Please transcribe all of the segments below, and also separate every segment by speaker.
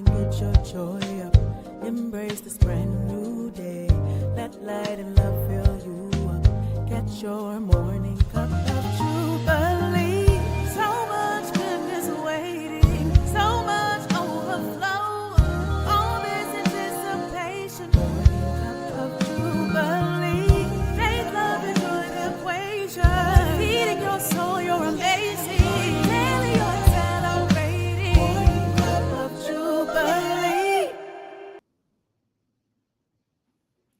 Speaker 1: and get your joy up. Embrace this brand new day. Let light and love fill you up. Get your morning cup of Jubilee. So much goodness waiting, so much overflow. All this anticipation. Morning cup of Jubilee. Faith, love, and joy, the equation. Feeding your soul, you're amazing. Daily you're celebrating. Morning cup of Jubilee.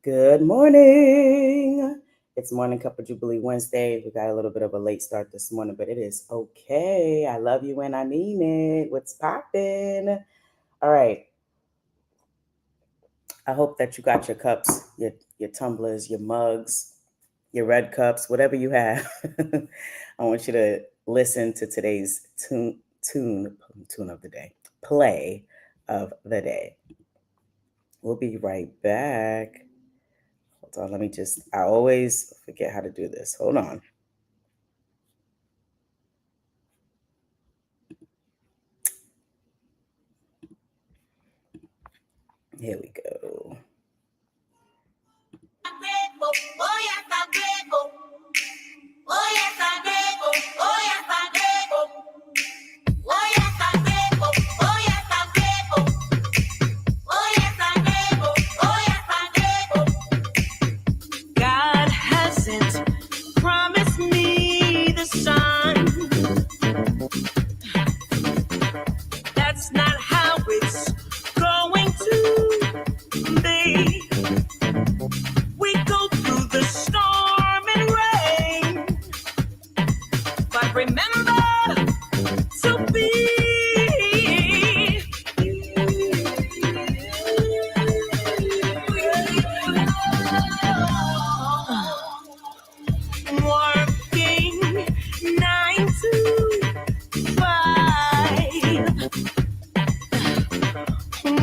Speaker 2: Good morning. It's Morning Cup of Jubilee Wednesday. We got a little bit of a late start this morning, but it is okay. I love you and I mean it. What's poppin'? All right. I hope that you got your cups, your tumblers, your mugs, your red cups, whatever you have. I want you to listen to today's tune of the day, play of the day. We'll be right back. Hold on, I always forget how to do this. Hold on. Here we go.
Speaker 1: God hasn't promised me the sun. That's not how it's going to be. We go through the storm and rain, but remember to be working 9 to 5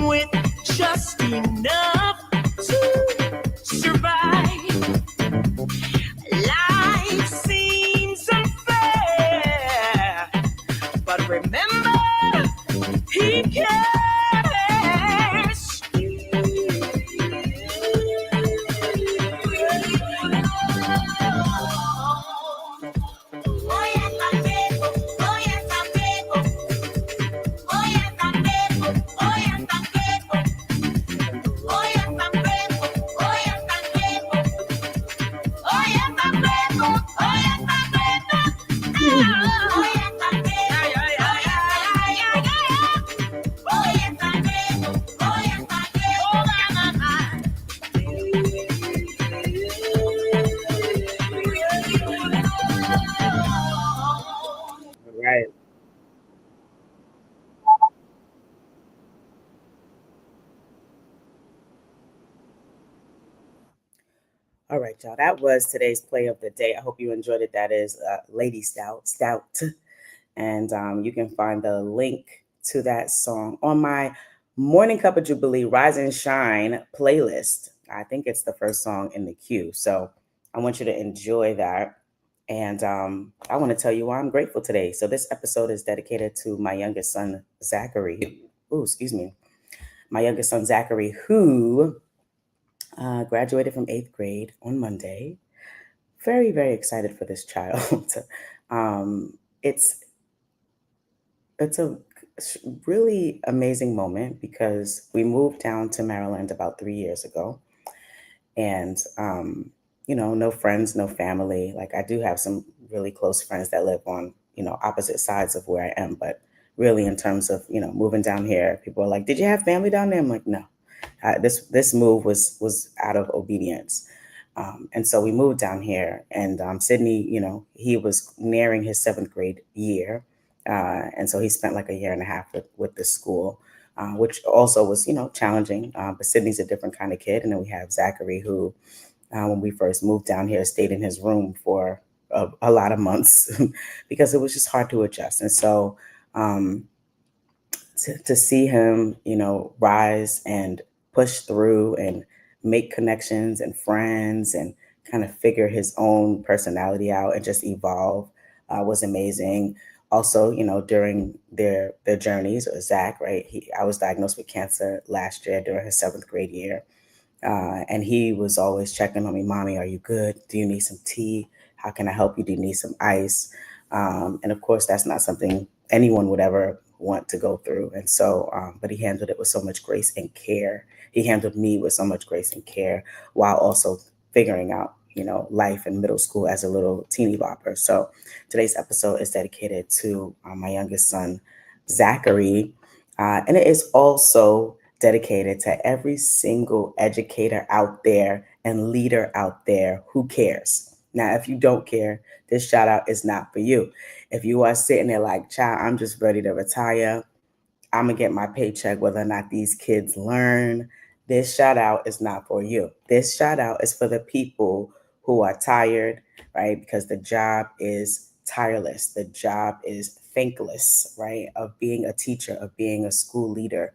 Speaker 1: with just enough to survive. Life seems unfair, but remember, He cares.
Speaker 2: All right. All right, y'all. That was today's play of the day. I hope you enjoyed it. That is Lady Stout. And you can find the link to that song on my Morning Cup of Jubilee Rise and Shine playlist. I think it's the first song in the queue. So I want you to enjoy that. And I want to tell you why I'm grateful today. So this episode is dedicated to my youngest son, Zachary. My youngest son, Zachary, who graduated from 8th grade on Monday. Very, very excited for this child. It's a really amazing moment because we moved down to Maryland about 3 years ago. And, no friends, no family. Like I do have some really close friends that live on, opposite sides of where I am. But really in terms of, moving down here, people are like, did you have family down there? I'm like, no. This move was out of obedience. And so we moved down here and Sydney, he was nearing his 7th grade year. And so he spent like a year and a half with the school, which also was, challenging. But Sydney's a different kind of kid. And then we have Zachary, who, when we first moved down here, stayed in his room for a lot of months because it was just hard to adjust. And so to see him, rise and push through and make connections and friends and kind of figure his own personality out and just evolve was amazing. Also, during their journeys, or Zach, right? I was diagnosed with cancer last year during his seventh grade year, and he was always checking on me. Mommy, are you good? Do you need some tea? How can I help you? Do you need some ice? And of course, that's not something anyone would ever want to go through. And so, but he handled it with so much grace and care. He handled me with so much grace and care while also figuring out, life in middle school as a little teeny bopper. So today's episode is dedicated to my youngest son, Zachary. And it is also dedicated to every single educator out there and leader out there who cares. Now, if you don't care, this shout out is not for you. If you are sitting there like, child, I'm just ready to retire, I'm gonna get my paycheck whether or not these kids learn. This shout out is not for you. This shout out is for the people who are tired, right? Because the job is tireless. The job is thankless, right? Of being a teacher, of being a school leader,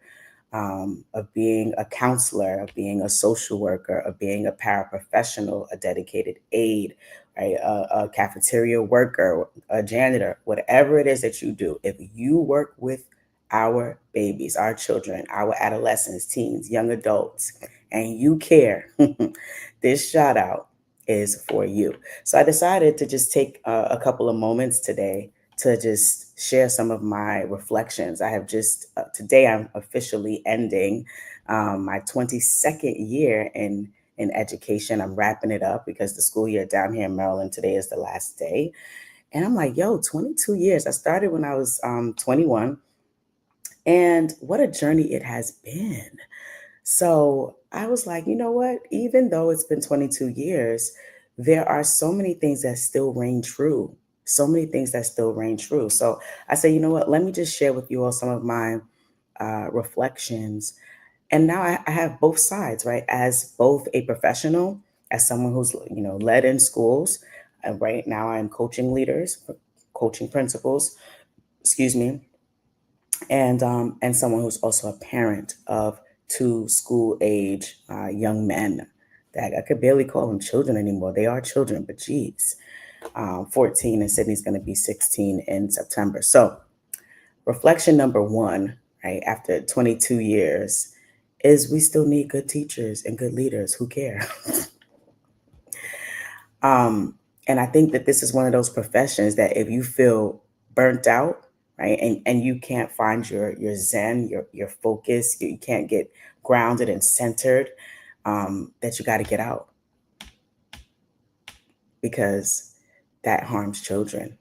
Speaker 2: of being a counselor, of being a social worker, of being a paraprofessional, a dedicated aide, right? A cafeteria worker, a janitor, whatever it is that you do, if you work with our babies, our children, our adolescents, teens, young adults, and you care, this shout out is for you. So I decided to just take a couple of moments today to just share some of my reflections. I have just, today I'm officially ending my 22nd year in education. I'm wrapping it up because the school year down here in Maryland today is the last day. And I'm like, yo, 22 years. I started when I was 21, and what a journey it has been. So I was like, you know what? Even though it's been 22 years, there are so many things that still reign true. So many things that still reign true. So I say, you know what? Let me just share with you all some of my reflections. And now I have both sides, right? As both a professional, as someone who's led in schools. Right now, I'm coaching leaders, coaching principals. Excuse me, and someone who's also a parent of two school age young men that I could barely call them children anymore. They are children, but geez, 14, and Sydney's going to be 16 in September. So reflection number one, right after 22 years, is we still need good teachers and good leaders who care. Um, and I think that this is one of those professions that if you feel burnt out, right, and you can't find your zen, your focus, you can't get grounded and centered, that you got to get out because that harms children.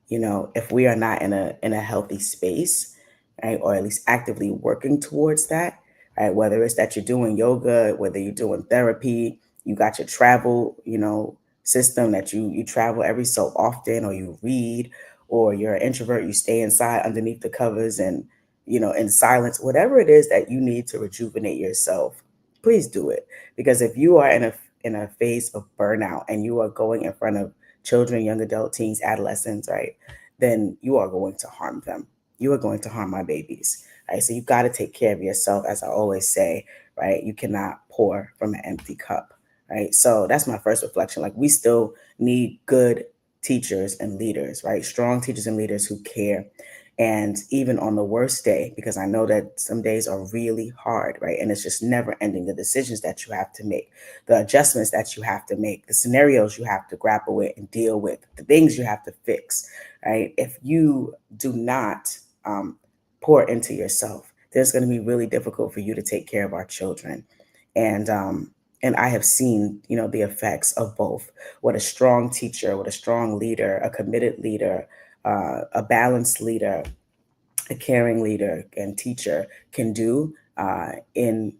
Speaker 2: If we are not in a healthy space, right, or at least actively working towards that, right, whether it's that you're doing yoga, whether you're doing therapy, you got your travel, system that you travel every so often, or you read, or you're an introvert, you stay inside underneath the covers and in silence, whatever it is that you need to rejuvenate yourself, please do it. Because if you are in a phase of burnout and you are going in front of children, young adult, teens, adolescents, right, then you are going to harm them. You are going to harm my babies, right? So you got to take care of yourself, as I always say, right? You cannot pour from an empty cup, right? So that's my first reflection. Like, we still need good teachers and leaders, right? Strong teachers and leaders who care. And even on the worst day, because I know that some days are really hard, right? And it's just never ending. The decisions that you have to make, the adjustments that you have to make, the scenarios you have to grapple with and deal with, the things you have to fix, right? If you do not pour into yourself, then it's going to be really difficult for you to take care of our children. And I have seen, the effects of both. What a strong teacher, what a strong leader, a committed leader, a balanced leader, a caring leader and teacher can do in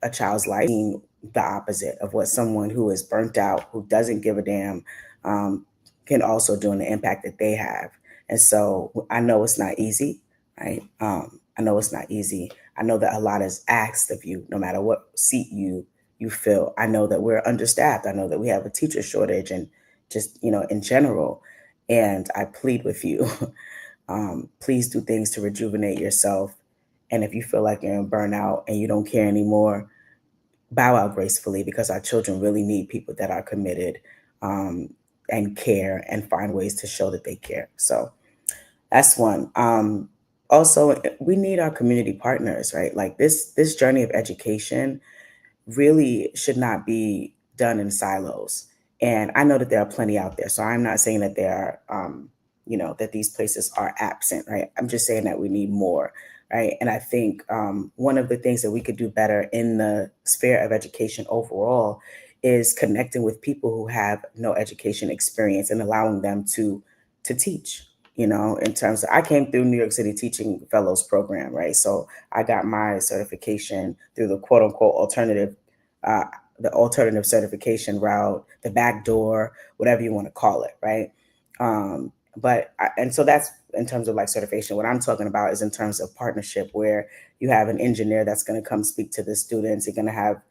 Speaker 2: a child's life, being the opposite of what someone who is burnt out, who doesn't give a damn, um, can also do, and the impact that they have. And so I know it's not easy, right? I know it's not easy. I know that a lot is asked of you, no matter what seat you fill. I know that we're understaffed. I know that we have a teacher shortage, and just in general. And I plead with you, please do things to rejuvenate yourself. And if you feel like you're in burnout and you don't care anymore, bow out gracefully, because our children really need people that are committed, um, and care and find ways to show that they care. So That's one. Also, we need our community partners, right? Like this journey of education really should not be done in silos. And I know that there are plenty out there. So I'm not saying that there are, that these places are absent, right? I'm just saying that we need more, right? And I think one of the things that we could do better in the sphere of education overall is connecting with people who have no education experience and allowing them to teach. In terms of, I came through New York City Teaching Fellows Program, right? So I got my certification through the quote unquote uh, alternative certification route, the back door, whatever you want to call it, right? And so that's in terms of like certification. What I'm talking about is in terms of partnership, where you have an engineer that's going to come speak to the students. You're going to have,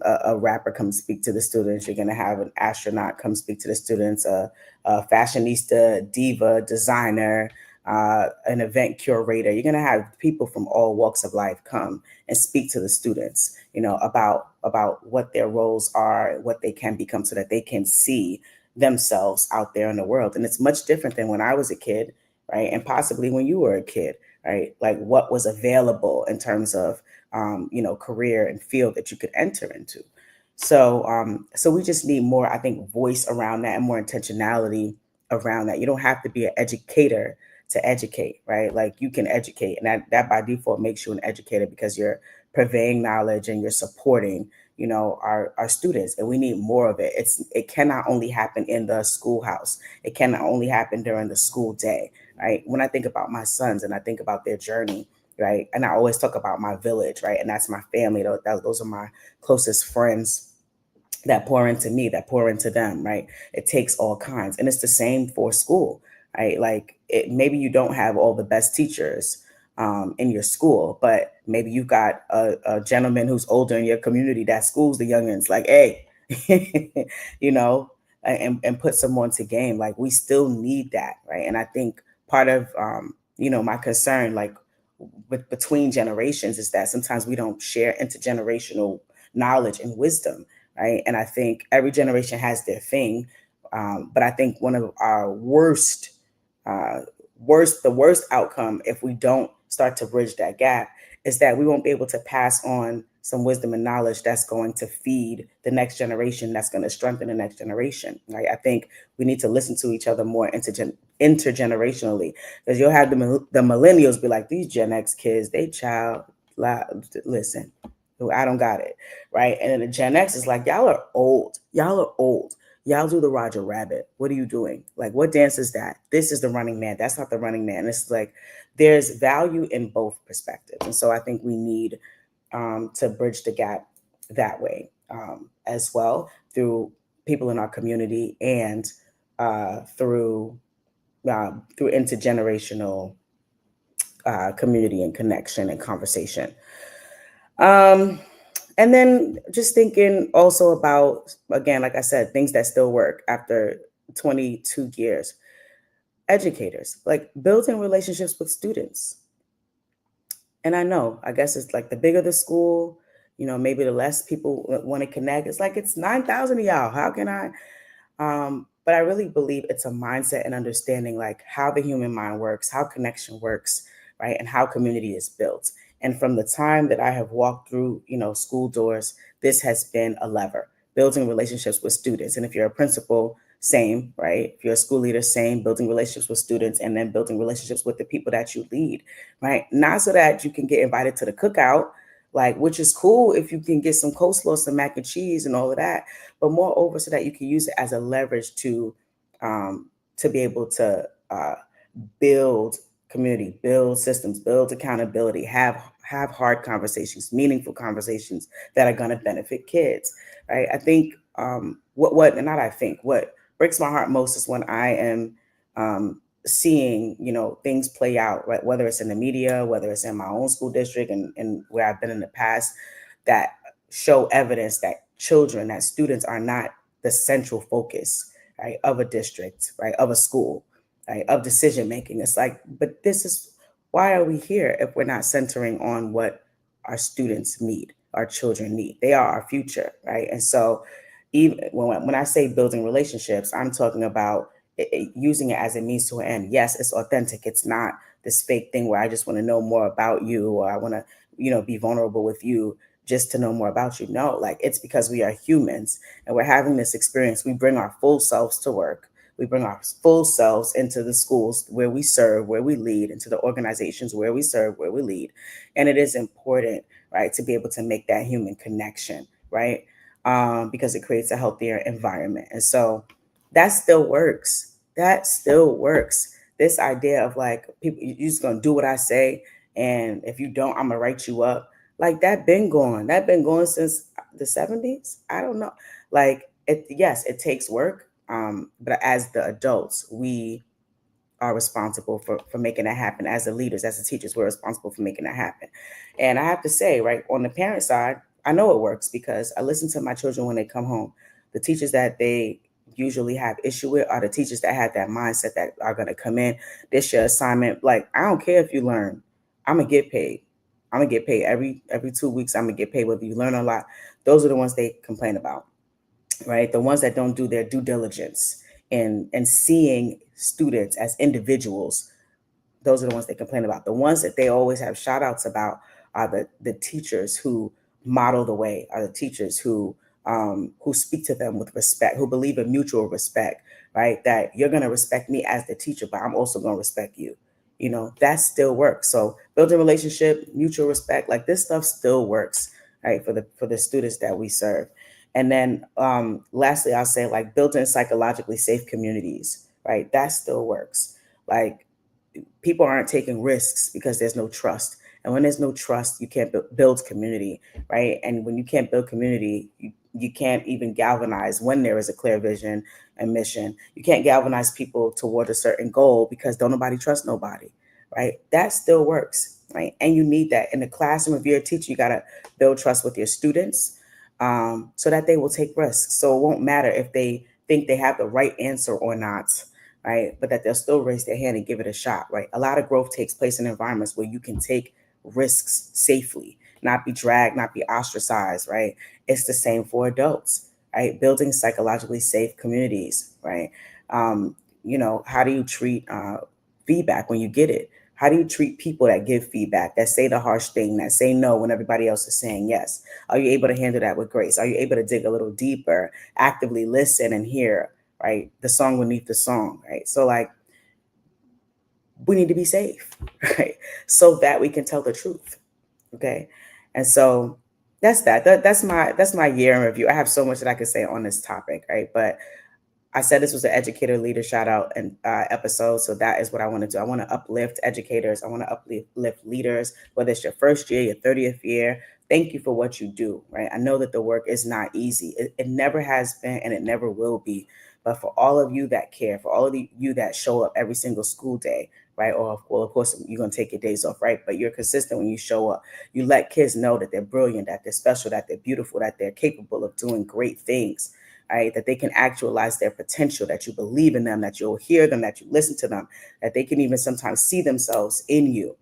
Speaker 2: a rapper come speak to the students. You're going to have an astronaut come speak to the students, a fashionista, diva, designer, an event curator. You're going to have people from all walks of life come and speak to the students, about what their roles are, what they can become, so that they can see themselves out there in the world. And it's much different than when I was a kid, right? And possibly when you were a kid, right? Like what was available in terms of, career and field that you could enter into. So we just need more, I think, voice around that and more intentionality around that. You don't have to be an educator to educate, right? Like you can educate, and that by default makes you an educator because you're purveying knowledge and you're supporting, our students, and we need more of it. It cannot only happen in the schoolhouse. It cannot only happen during the school day, right? When I think about my sons and I think about their journey, right, and I always talk about my village, right, and that's my family. Those are my closest friends that pour into me, that pour into them, right? It takes all kinds. And it's the same for school, right? Like maybe you don't have all the best teachers in your school, but maybe you've got a gentleman who's older in your community that schools the youngins, like, hey, you know, and put someone to game. Like we still need that, right? And I think part of, my concern, like between generations, is that sometimes we don't share intergenerational knowledge and wisdom, right? And I think every generation has their thing, but I think one of our uh, the worst outcome if we don't start to bridge that gap is that we won't be able to pass on some wisdom and knowledge that's going to feed the next generation, that's going to strengthen the next generation, right? I think we need to listen to each other more intergenerationally, because you'll have the millennials be like, these Gen X kids, they child, listen, I don't got it, right? And then the Gen X is like, y'all are old. Y'all are old. Y'all do the Roger Rabbit. What are you doing? Like, what dance is that? This is the Running Man. That's not the Running Man. It's like there's value in both perspectives. And so I think we need to bridge the gap that way as well, through people in our community and through intergenerational community and connection and conversation. Um, and then just thinking also about, again, like I said, things that still work after 22 years. Educators, like building relationships with students. And I guess it's like the bigger the school, maybe the less people want to connect. It's like it's 9,000 of y'all. How can I? But I really believe it's a mindset and understanding like how the human mind works, how connection works, right? And how community is built. And from the time that I have walked through, school doors, this has been a lever, building relationships with students. And if you're a principal, same, right? If you're a school leader, same, building relationships with students and then building relationships with the people that you lead, right? Not so that you can get invited to the cookout, like, which is cool if you can get some coleslaw, some mac and cheese and all of that, but moreover, so that you can use it as a leverage to be able to build community, build systems, build accountability, have hard conversations, meaningful conversations that are going to benefit kids, right? I think and not I think what breaks my heart most is when I am seeing things play out, right? Whether it's in the media, whether it's in my own school district, and where I've been in the past, that show evidence that that students are not the central focus, right, of a district, right, of a school, right, of decision making. It's like, but this is why are we here if we're not centering on what our students need, our children need? They are our future, right? And so, even when I say building relationships, I'm talking about using it as a means to an end. Yes, it's authentic. It's not this fake thing where I just want to know more about you, or I want to, be vulnerable with you just to know more about you. No, like, it's because we are humans and we're having this experience. We bring our full selves to work. We bring our full selves into the schools where we serve, where we lead, into the organizations where we serve, where we lead. And it is important, right, to be able to make that human connection, right? Because it creates a healthier environment. And so that still works. That still works. This idea of like, people, you're just gonna do what I say, and if you don't, I'm gonna write you up. Like, that been going. That been going since the 70s. I don't know. Like, it, yes, it takes work. But as the adults, we are responsible for making that happen. As the leaders, as the teachers, we're responsible for making that happen. And I have to say, right, on the parent side, I know it works because I listen to my children when they come home. The teachers that they usually have issue with are the teachers that have that mindset that are going to come in. This your assignment. Like, I don't care if you learn. I'm gonna get paid. I'm gonna get paid every 2 weeks. I'm gonna get paid whether you learn a lot. Those are the ones they complain about, right? The ones that don't do their due diligence and seeing students as individuals, those are the ones they complain about. The ones that they always have shout outs about are the teachers who model the way, are the teachers who speak to them with respect, who believe in mutual respect, right? That you're gonna respect me as the teacher, but I'm also gonna respect you. That still works. So building relationship, mutual respect, like, this stuff still works, right? For the students that we serve. And then lastly, I'll say, like, building psychologically safe communities, right? That still works. Like, people aren't taking risks because there's no trust. And when there's no trust, you can't build community, right? And when you can't build community, you can't even galvanize when there is a clear vision and mission. You can't galvanize people toward a certain goal because don't nobody trust nobody, right? That still works, right? And you need that in the classroom. If you're a teacher, you got to build trust with your students, so that they will take risks. So it won't matter if they think they have the right answer or not, right? But that they'll still raise their hand and give it a shot, right? A lot of growth takes place in environments where you can take risks safely, not be dragged, not be ostracized, right? It's the same for adults, right? Building psychologically safe communities, right? Um, how do you treat feedback when you get it? How do you treat people that give feedback, that say the harsh thing, that say no when everybody else is saying yes? Are you able to handle that with grace? Are you able to dig a little deeper, actively listen and hear, right? The song beneath the song, right? So, like, we need to be safe, right? So that we can tell the truth. Okay. And so that's my year in review. I have so much that I could say on this topic, right? But I said this was an educator leader shout out and episode. So that is what I want to do. I want to uplift educators. I want to uplift leaders, whether it's your first year, your 30th year. Thank you for what you do, right? I know that the work is not easy. It never has been and it never will be. But for all of you that care, for all of you that show up every single school day, right? Or, well, of course, you're going to take your days off, right? But you're consistent when you show up. You let kids know that they're brilliant, that they're special, that they're beautiful, that they're capable of doing great things, right? That they can actualize their potential, that you believe in them, that you'll hear them, that you listen to them, that they can even sometimes see themselves in you.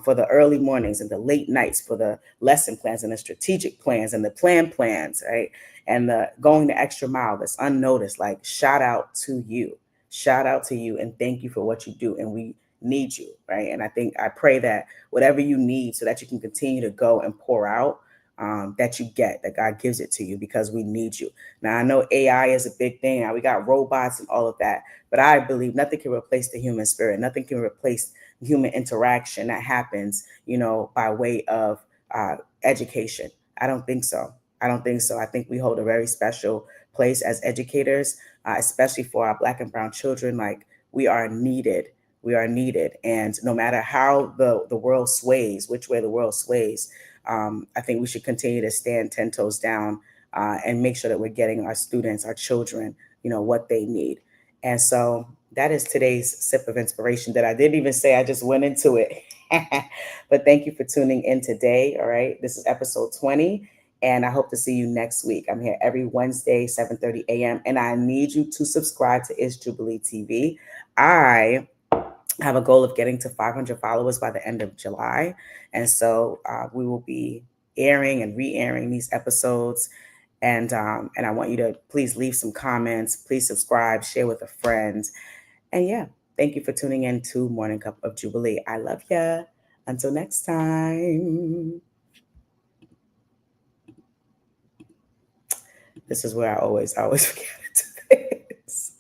Speaker 2: For the early mornings and the late nights, for the lesson plans and the strategic plans and the plans, right? And the going the extra mile that's unnoticed. Like, shout out to you. Shout out to you and thank you for what you do. And we need you, right? And I pray that whatever you need so that you can continue to go and pour out, that you get, that God gives it to you because we need you. Now, I know AI is a big thing. Now, we got robots and all of that, but I believe nothing can replace the human spirit. Nothing can replace human interaction that happens, by way of education. I don't think so. I don't think so. I think we hold a very special place as educators, especially for our Black and Brown children. Like, we are needed. We are needed. And no matter how the world sways, which way the world sways, I think we should continue to stand 10 toes down, and make sure that we're getting our students, our children, what they need. And so that is today's sip of inspiration that I didn't even say, I just went into it. But thank you for tuning in today. All right. This is episode 20. And I hope to see you next week. I'm here every Wednesday, 7:30 a.m. And I need you to subscribe to It's Jubilee TV. I have a goal of getting to 500 followers by the end of July. And so we will be airing and re-airing these episodes. And I want you to please leave some comments, please subscribe, share with a friend. And yeah, thank you for tuning in to Morning Cup of Jubilee. I love ya. Until next time. This is where I always forget to do this.